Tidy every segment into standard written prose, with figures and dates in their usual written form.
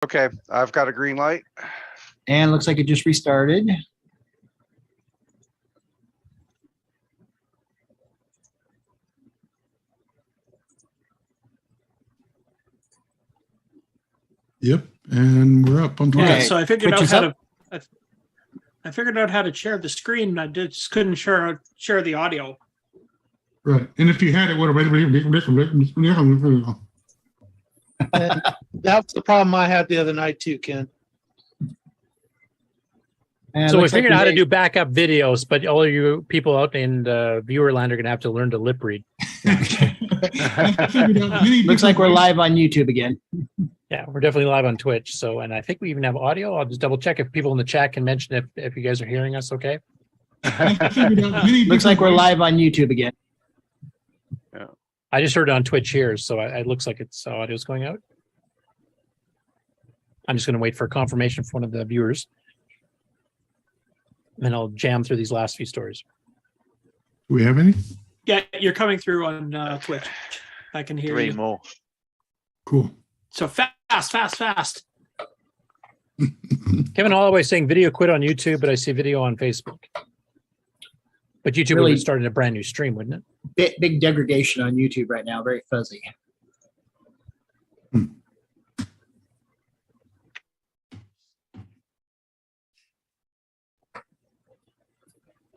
Okay, I've got a green light. And looks like it just restarted. Yep, and we're up on Twitch. Yeah, Okay. so I figured Twitch out is how up. to. I figured out how to share the screen. I just couldn't share the audio. Right, and if you had it, what? And that's the problem I had the other night too, Ken. And So we looks like figured out how to made- do backup videos, but all you people out in viewer land are going to have to learn to lip read. Looks like we're live on YouTube again. Yeah, we're definitely live on Twitch. So, and I think we even have audio. I'll just double check if people in the chat can mention if you guys are hearing us. Okay. Looks like we're live on YouTube again. I just heard it on Twitch here, so it looks like it's audio's going out. I'm just going to wait for confirmation from one of the viewers. And then I'll jam through these last few stories. Do we have any? Yeah, you're coming through on Twitch. I can hear 3 you. more. Cool. So fast. Kevin Holloway saying video quit on YouTube, but I see video on Facebook. But YouTube Really- would be starting a brand new stream, wouldn't it? Big degradation on YouTube right now. Very fuzzy.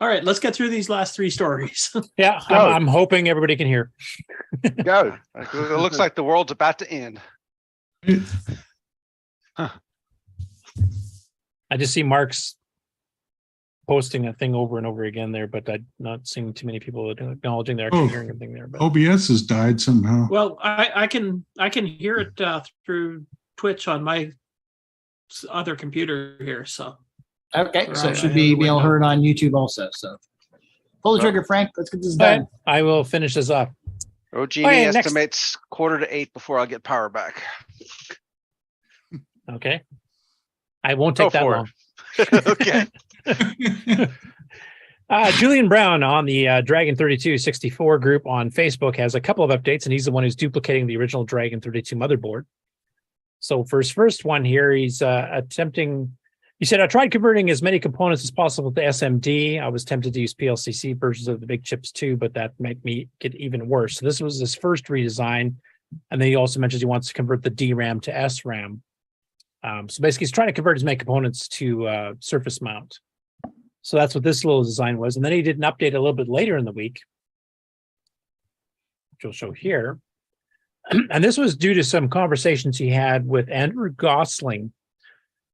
All right, let's get through these last 3 stories. Yeah, Go. I'm hoping everybody can hear. Go. It looks like the world's about to end. I just see Mark's posting a thing over and over again there, but I'm not seeing too many people acknowledging they're actually hearing everything there. But OBS has died somehow. Well, I can hear it through Twitch on my other computer here. So Okay, so it Right, should I be have the able window. heard on YouTube also. So pull the trigger, Frank. Let's get this All right, done. I will finish this off. OG Okay, next. estimates 7:45 before I get power back. Okay. I won't Go take that for long. Okay. Julian Brown on the Dragon 3264 group on Facebook has a couple of updates, and he's the one who's duplicating the original Dragon 32 motherboard. So for his first one here, he's attempting. He said, I tried converting as many components as possible to SMD. I was tempted to use PLCC versions of the big chips too, but that might make it even worse. So this was his first redesign. And then he also mentions he wants to convert the DRAM to SRAM. So basically, he's trying to convert as many components to surface mount. So that's what this little design was. And then he did an update a little bit later in the week, which I'll show here. And this was due to some conversations he had with Andrew Gosling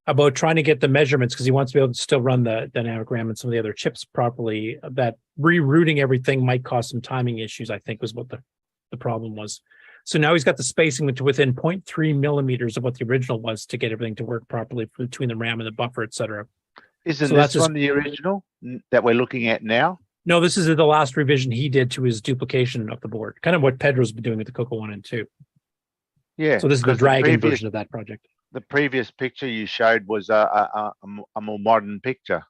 about trying to get the measurements, because he wants to be able to still run the dynamic RAM and some of the other chips properly. That rerouting everything might cause some timing issues, I think, was what the problem was. So now he's got the spacing to within 0.3 millimeters of what the original was to get everything to work properly between the RAM and the buffer, et cetera. Isn't So this that's just- one the original that we're looking at now? No, this is the last revision he did to his duplication of the board, kind of what Pedro's been doing with the Coco 1 and 2. Yeah. So this is the 'cause Dragon previous- version of that project. The previous picture you showed was a more modern picture.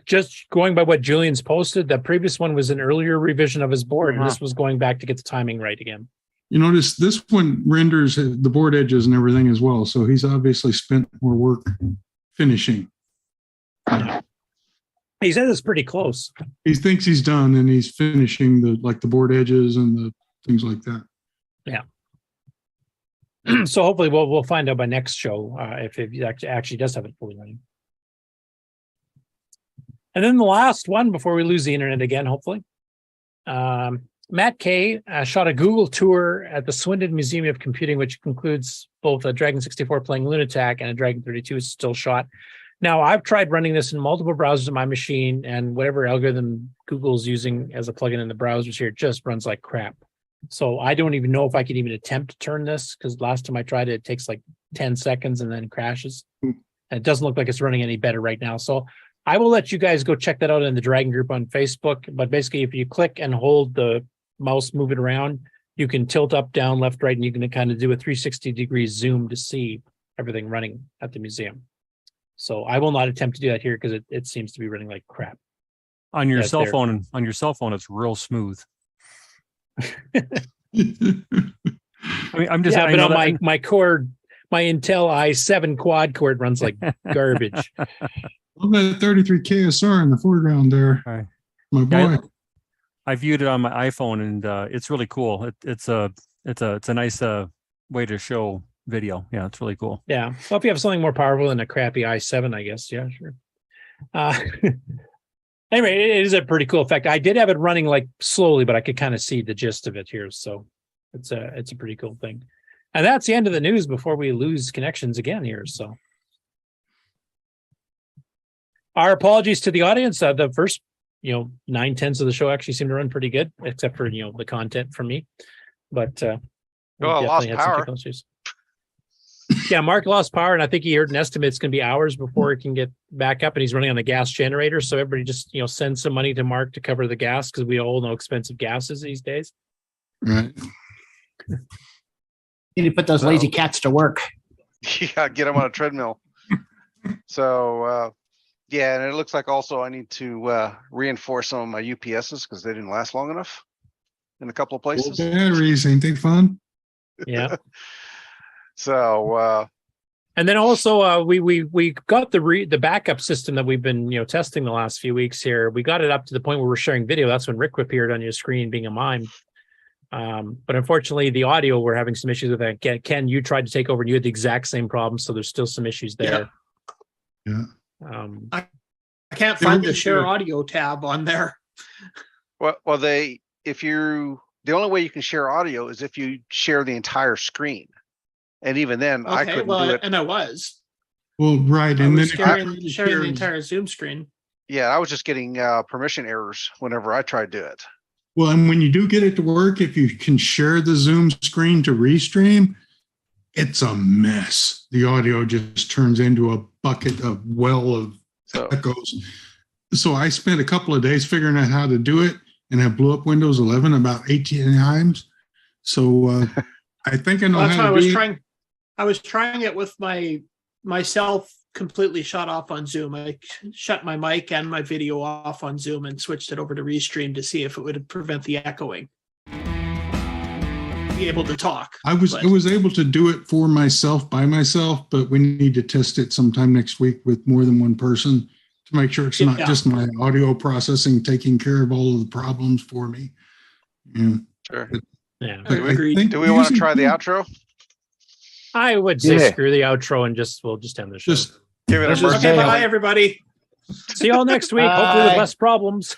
Just going by what Julian's posted, the previous one was an earlier revision of his board, and Uh-huh. this was going back to get the timing right again. You notice this one renders the board edges and everything as well. So he's obviously spent more work finishing. He said it's pretty close. He thinks he's done and he's finishing the board edges and the things like that. So hopefully we'll find out by next show if it actually does have it fully running. And then the last one before we lose the internet again, hopefully. Matt Kay shot a Google tour at the Swindon Museum of Computing, which includes both a Dragon 64 playing Lunatak and a Dragon 32 still shot. Now, I've tried running this in multiple browsers on my machine, and whatever algorithm Google's using as a plugin in the browsers here just runs like crap. So I don't even know if I could even attempt to turn this, because last time I tried it, it takes like 10 seconds and then crashes. And it doesn't look like it's running any better right now. So I will let you guys go check that out in the Dragon group on Facebook. But basically, if you click and hold the mouse, move it around, you can tilt up, down, left, right, and you can kind of do a 360-degree zoom to see everything running at the museum. So I will not attempt to do that here because it seems to be running like crap. On your Yes, cell there. phone, it's real smooth. I mean, I'm just. Yeah, I but know on that- my cord, my Intel i7 quad cord runs like garbage. Look at that 33 KSR in the foreground there. Right. My Yeah, boy. I viewed it on my iPhone, and it's really cool. It's a nice way to show video. Yeah, it's really cool. Yeah. Well, if you have something more powerful than a crappy i7, I guess. Yeah, sure. Anyway, it is a pretty cool effect. I did have it running like slowly, but I could kind of see the gist of it here. So it's a pretty cool thing. And that's the end of the news before we lose connections again here. So our apologies to the audience. The first, 9/10 of the show actually seemed to run pretty good, except for, the content from me. But we I lost definitely had some power. technical issues. Yeah, Mark lost power, and I think he heard an estimate it's going to be hours before it can get back up, and he's running on the gas generator. So everybody just, send some money to Mark to cover the gas, because we all know expensive gas is these days. Right. You need to put those lazy cats to work. Yeah, get them on a treadmill. So, yeah, and it looks like also I need to reinforce some of my UPSs because they didn't last long enough in a couple of places. Batteries, ain't they fun? Yeah. So, And then also we got the backup system that we've been testing the last few weeks here. We got it up to the point where we're sharing video. That's when Rick appeared on your screen being a mime. But unfortunately, the audio, we're having some issues with that. Ken, you tried to take over and you had the exact same problem, so there's still some issues there. Yeah. I can't find the share audio tab on there. well, the only way you can share audio is if you share the entire screen. And even then, I Okay, couldn't do it. and I was. Well, right. I And then was if sharing you sharing share- the entire Zoom screen. Yeah, I was just getting permission errors whenever I tried to do it. Well, and when you do get it to work, if you can share the Zoom screen to restream, it's a mess. The audio just turns into a bucket of of echoes. So I spent a couple of days figuring out how to do it, and I blew up Windows 11 about 18 times. So I think I know That's how why to I was do it. trying. I was trying it with myself completely shut off on Zoom. I shut my mic and my video off on Zoom and switched it over to Restream to see if it would prevent the echoing. Be able to talk. I was able to do it for myself by myself, but we need to test it sometime next week with more than one person to make sure it's not just my audio processing taking care of all of the problems for me. Yeah. Sure. Yeah. Agreed. Do we want to try the outro? I would say Yeah. screw the outro and we'll just end the show. Just Give it a Let's just mercy. Okay, say- bye everybody. See y'all next week. Hopefully with less problems.